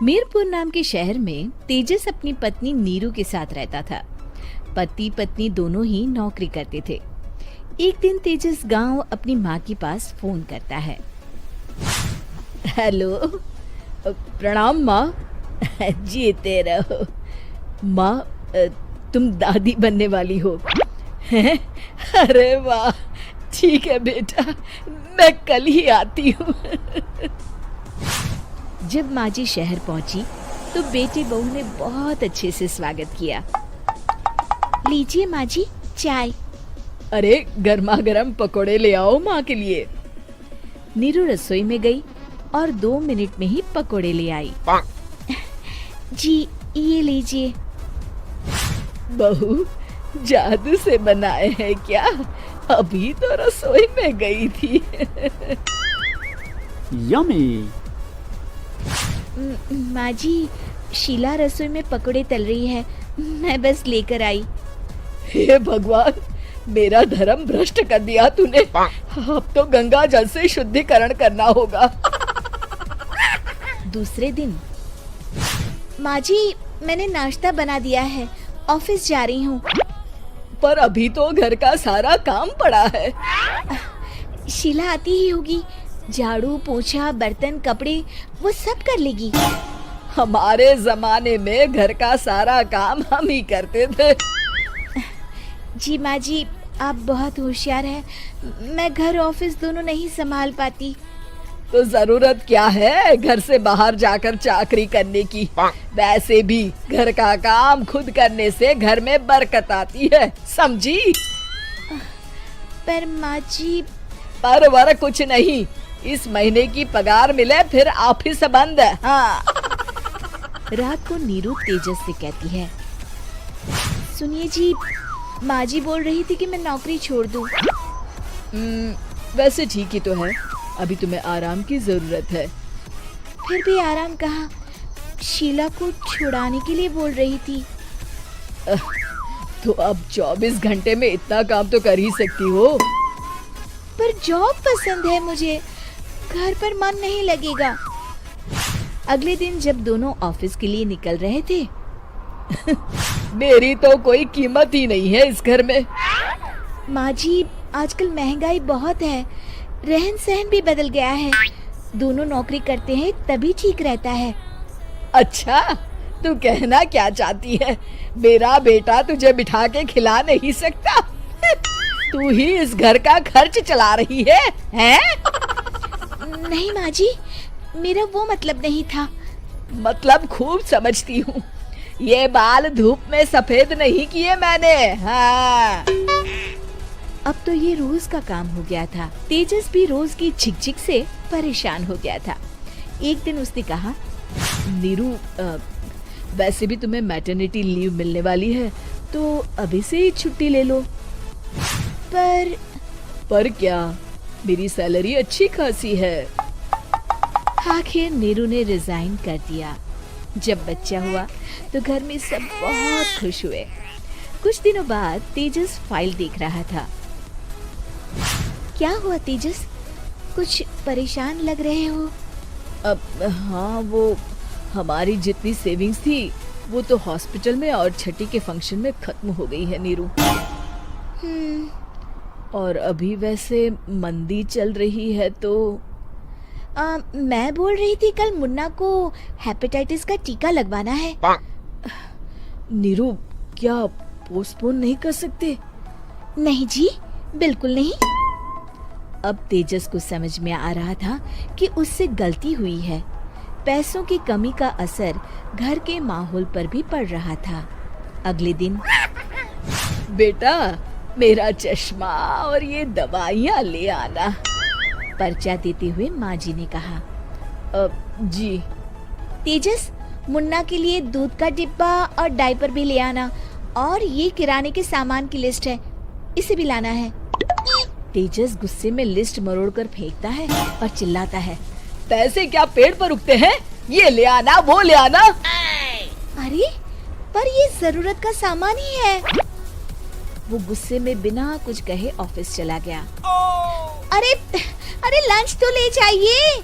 मीरपुर नाम के शहर में तेजस अपनी पत्नी नीरू के साथ रहता था। पति पत्नी दोनों ही नौकरी करते थे। एक दिन तेजस गांव अपनी माँ के पास फोन करता है। हेलो, प्रणाम माँ। जीते रहो माँ, तुम दादी बनने वाली हो हैं? अरे वाह, ठीक है बेटा, मैं कल ही आती हूँ। जब माँ जी शहर पहुंची तो बेटी बहू ने बहुत अच्छे से स्वागत किया। लीजिए माँ जी, चाय। अरे गर्मा गर्म पकोड़े ले आओ माँ के लिए। नीरू रसोई में गई और 2 मिनट में ही पकोड़े ले आई। जी ये लीजिए। बहू जादू से बनाए हैं क्या? अभी तो रसोई में गई थी। यम्मी। माँ जी, शीला रसोई में पकोड़े तल रही है, मैं बस लेकर आई। हे भगवान, मेरा धर्म भ्रष्ट कर दिया तूने। अब तो गंगा जल से शुद्धिकरण करना होगा। दूसरे दिन, माँ जी मैंने नाश्ता बना दिया है, ऑफिस जा रही हूँ। पर अभी तो घर का सारा काम पड़ा है। शीला आती ही होगी, झाड़ू पोछा बर्तन कपड़े वो सब कर लेगी। हमारे जमाने में घर का सारा काम हम ही करते थे। जी माँ जी, आप बहुत होशियार हैं, मैं घर ऑफिस दोनों नहीं संभाल पाती। तो जरूरत क्या है घर से बाहर जाकर चाकरी करने की? वैसे भी घर का काम खुद करने से घर में बरकत आती है, समझी? पर माँ जी। पर वर कुछ नहीं, इस महीने की पगार मिले फिर ऑफिस बंद। हाँ। रात को नीरू तेजस से कहती है, सुनिए जी, माँ जी बोल रही थी कि मैं नौकरी छोड़ दूं। वैसे ठीक ही तो है, अभी तुम्हें आराम की जरूरत है। फिर भी आराम कहाँ, शीला को छुड़ाने के लिए बोल रही थी। तो अब 24 घंटे में इतना काम तो कर ही सकती हो। पर जॉब पसंद है मुझे, घर पर मन नहीं लगेगा। अगले दिन जब दोनों ऑफिस के लिए निकल रहे थे, मेरी तो कोई कीमत ही नहीं है इस घर में। माँ जी, आजकल महंगाई बहुत है, रहन सहन भी बदल गया है, दोनों नौकरी करते हैं तभी ठीक रहता है। अच्छा, तू कहना क्या चाहती है? मेरा बेटा तुझे बिठा के खिला नहीं सकता? तू ही इस घर का खर्च चला रही है, हैं? नहीं माँ जी, मेरा वो मतलब नहीं था। मतलब खूब समझती हूँ, ये बाल धूप में सफेद नहीं किए मैंने। हाँ। अब तो ये रोज का काम हो गया था। तेजस भी रोज की झिकझिक से परेशान हो गया था। एक दिन उसने कहा, नीरू, वैसे भी तुम्हें मैटरनिटी लीव मिलने वाली है, तो अभी से ही छुट्टी ले लो। पर क्या, मेरी सैलरी अच्छी खासी है। आखिर नीरू ने रिजाइन कर दिया। जब बच्चा हुआ तो घर में सब बहुत खुश हुए। कुछ दिनों बाद तेजस फाइल देख रहा था। क्या हुआ तेजस, कुछ परेशान लग रहे हो? अब हाँ, वो हमारी जितनी सेविंग्स थी वो तो हॉस्पिटल में और छठी के फंक्शन में खत्म हो गई है नीरू। और अभी वैसे मंदी चल रही है तो मैं बोल रही थी कल मुन्ना को हेपेटाइटिस का टीका लगवाना है। नीरू, क्या पोस्टपोन नहीं कर सकते? नहीं जी, बिल्कुल नहीं। अब तेजस को समझ में आ रहा था कि उससे गलती हुई है। पैसों की कमी का असर घर के माहौल पर भी पड़ रहा था। अगले दिन, बेटा मेरा चश्मा और ये दवाइयाँ ले आना, पर्चा देते हुए माँ जी ने कहा। जी। तेजस, मुन्ना के लिए दूध का डिब्बा और डायपर भी ले आना, और ये किराने के सामान की लिस्ट है, इसे भी लाना है। तेजस गुस्से में लिस्ट मरोड़कर फेंकता है और चिल्लाता है, पैसे क्या पेड़ पर उगते हैं? ये ले आना, वो ले आना। अरे पर ये जरूरत का सामान ही है। वो गुस्से में बिना कुछ कहे ऑफिस चला गया। अरे लंच तो ले जाइए।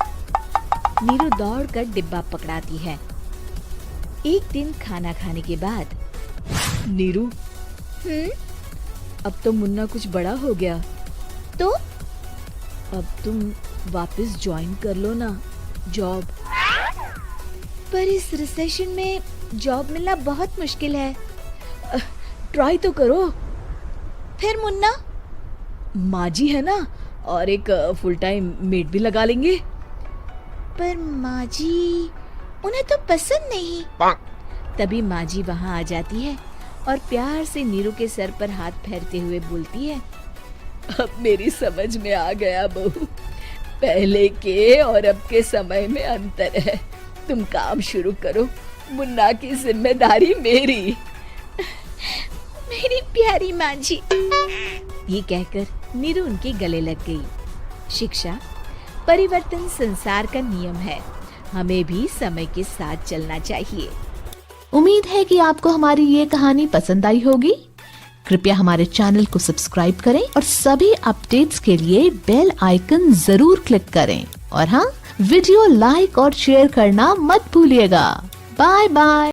नीरू दौड़कर डिब्बा पकड़ाती है एक दिन खाना खाने के बाद, नीरू, अब तो मुन्ना कुछ बड़ा हो गया, तो अब तुम वापस ज्वाइन कर लो ना जॉब। पर इस रिसेशन में जॉब मिलना बहुत मुश्किल है। ट्राई तो करो। फिर मुन्ना? माँ जी है ना, और एक फुल टाइम मेड भी लगा लेंगे। पर माँ जी, उन्हें तो पसंद नहीं। तभी माँ जी वहाँ आ जाती है और प्यार से नीरू के सर पर हाथ फेरते हुए बोलती है, अब मेरी समझ में आ गया बहू, पहले के और अब के समय में अंतर है। तुम काम शुरू करो, मुन्ना की जिम्मेदारी मेरी। मेरी प्यारी माँ जी। ये कहकर नीरू उनके गले लग गई। शिक्षा, परिवर्तन संसार का नियम है, हमें भी समय के साथ चलना चाहिए। उम्मीद है कि आपको हमारी ये कहानी पसंद आई होगी। कृपया हमारे चैनल को सब्सक्राइब करें और सभी अपडेट्स के लिए बेल आइकन जरूर क्लिक करें। और हाँ, वीडियो लाइक और शेयर करना मत भूलिएगा। Bye bye.